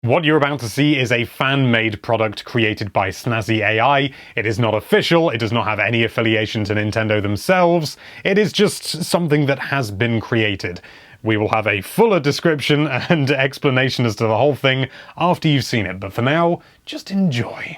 What you're about to see is a fan-made product created by Snazzy AI. It is not official, it does not have any affiliation to Nintendo themselves, it is just something that has been created. We will have a fuller description and explanation as to the whole thing after you've seen it, but for now, just enjoy.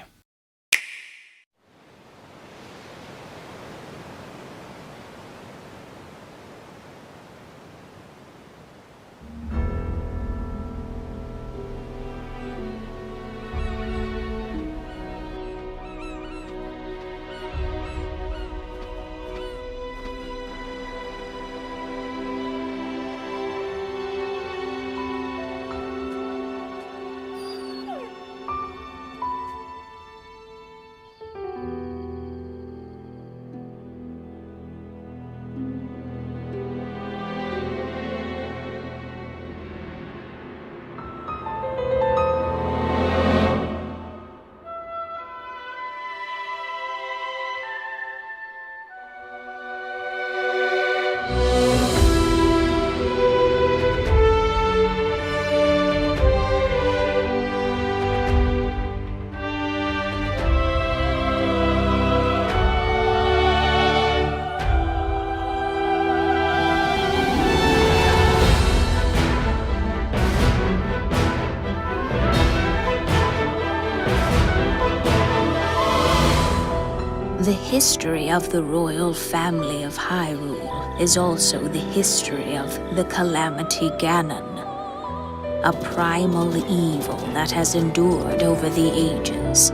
The history of the royal family of Hyrule is also the history of the Calamity Ganon, a primal evil that has endured over the ages.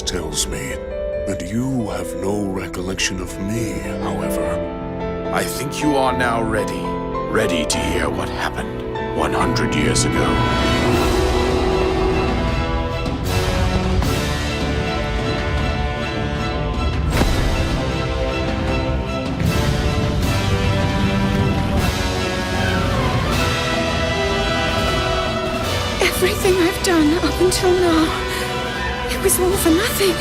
Tells me that you have no recollection of me, however. I think you are now ready to hear what happened 100 years ago. Everything I've done up until now, it was all for nothing.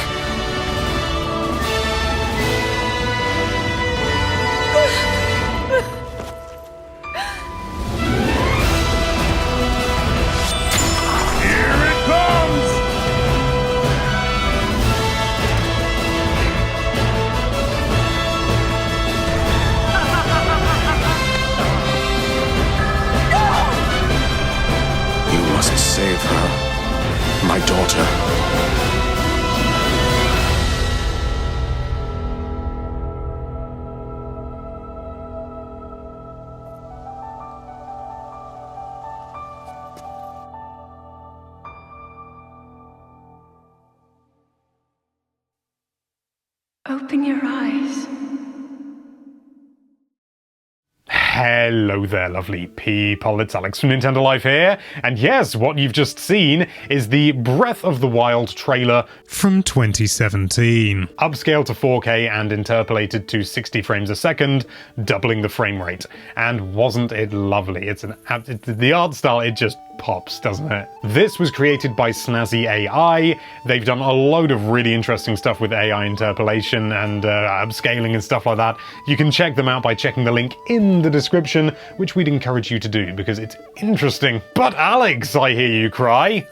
Here it comes! You must save her, my daughter. Open your eyes. Hello there, lovely people, it's Alex from Nintendo Life here, and yes, what you've just seen is the Breath of the Wild trailer from 2017. Upscaled to 4K and interpolated to 60 frames a second, doubling the frame rate. And wasn't it lovely? The art style, it just pops, doesn't it? This was created by Snazzy AI. They've done a load of really interesting stuff with AI interpolation and upscaling and stuff like that. You can check them out by checking the link in the description, which we'd encourage you to do because it's interesting. But Alex, I hear you cry.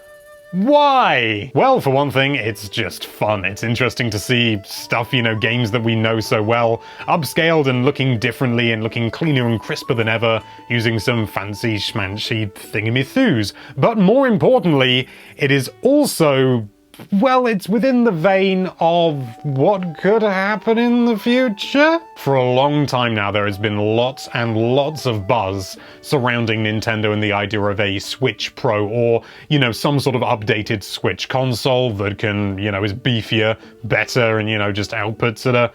Why? Well, for one thing, it's just fun. It's interesting to see stuff, games that we know so well, upscaled and looking differently and looking cleaner and crisper than ever, using some fancy schmancy thingamithus. But more importantly, it is also well, it's within the vein of what could happen in the future. For a long time now, there has been lots and lots of buzz surrounding Nintendo and the idea of a Switch Pro, or, you know, some sort of updated Switch console that can, you know, is beefier, better, and, you know, just outputs that are,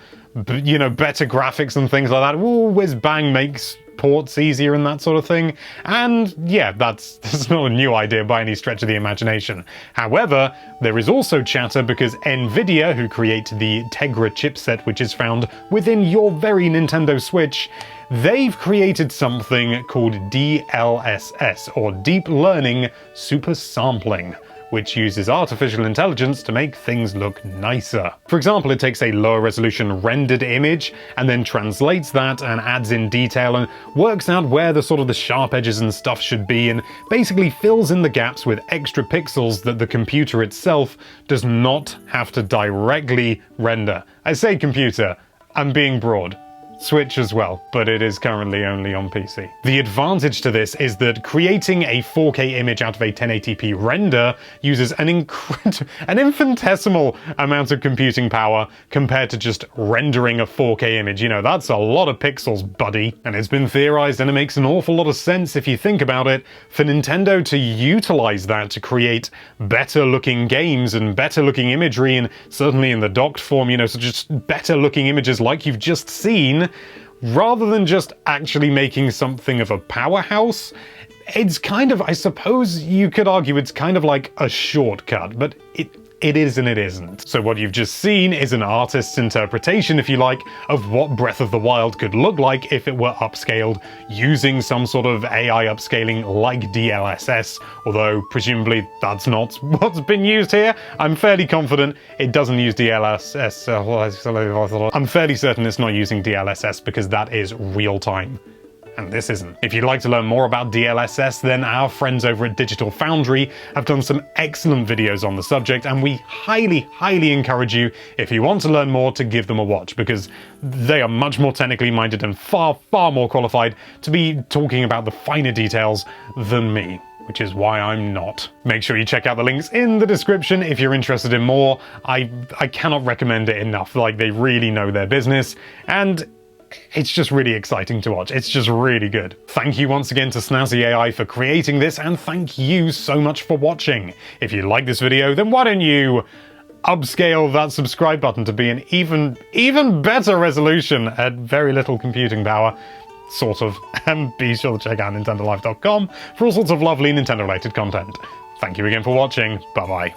you know, better graphics and things like that. Ooh, whiz-bang makes ports easier and that sort of thing. And yeah, that's not a new idea by any stretch of the imagination. However, there is also chatter because Nvidia, who create the Tegra chipset, which is found within your very Nintendo Switch, they've created something called DLSS, or Deep Learning Super Sampling, which uses artificial intelligence to make things look nicer. For example, it takes a lower resolution rendered image and then translates that and adds in detail and works out where the sort of the sharp edges and stuff should be, and basically fills in the gaps with extra pixels that the computer itself does not have to directly render. I say computer, I'm being broad. Switch as well, but it is currently only on PC. The advantage to this is that creating a 4K image out of a 1080p render uses an infinitesimal amount of computing power compared to just rendering a 4K image. You know, that's a lot of pixels, buddy. And it's been theorized, and it makes an awful lot of sense if you think about it, for Nintendo to utilize that to create better looking games and better looking imagery, and certainly in the docked form, you know, so just better looking images like you've just seen, rather than just actually making something of a powerhouse. It's kind of, I suppose you could argue it's kind of like a shortcut, but it is and it isn't. So what you've just seen is an artist's interpretation, if you like, of what Breath of the Wild could look like if it were upscaled using some sort of AI upscaling like DLSS, although presumably that's not what's been used here. I'm fairly confident it doesn't use DLSS. I'm fairly certain it's not using DLSS because that is real time. And this isn't. If you'd like to learn more about DLSS, then our friends over at Digital Foundry have done some excellent videos on the subject, and we highly, highly encourage you, if you want to learn more, to give them a watch, because they are much more technically minded and far, far more qualified to be talking about the finer details than me, which is why I'm not. Make sure you check out the links in the description if you're interested in more. I cannot recommend it enough. Like, they really know their business, and it's just really exciting to watch. It's just really good. Thank you once again to Snazzy AI for creating this, and thank you so much for watching. If you like this video, then why don't you upscale that subscribe button to be an even better resolution at very little computing power, sort of, and be sure to check out nintendolife.com for all sorts of lovely Nintendo related content. Thank you again for watching. Bye bye.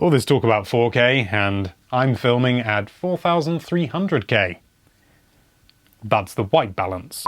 All this talk about 4K, and I'm filming at 4300K. That's the white balance.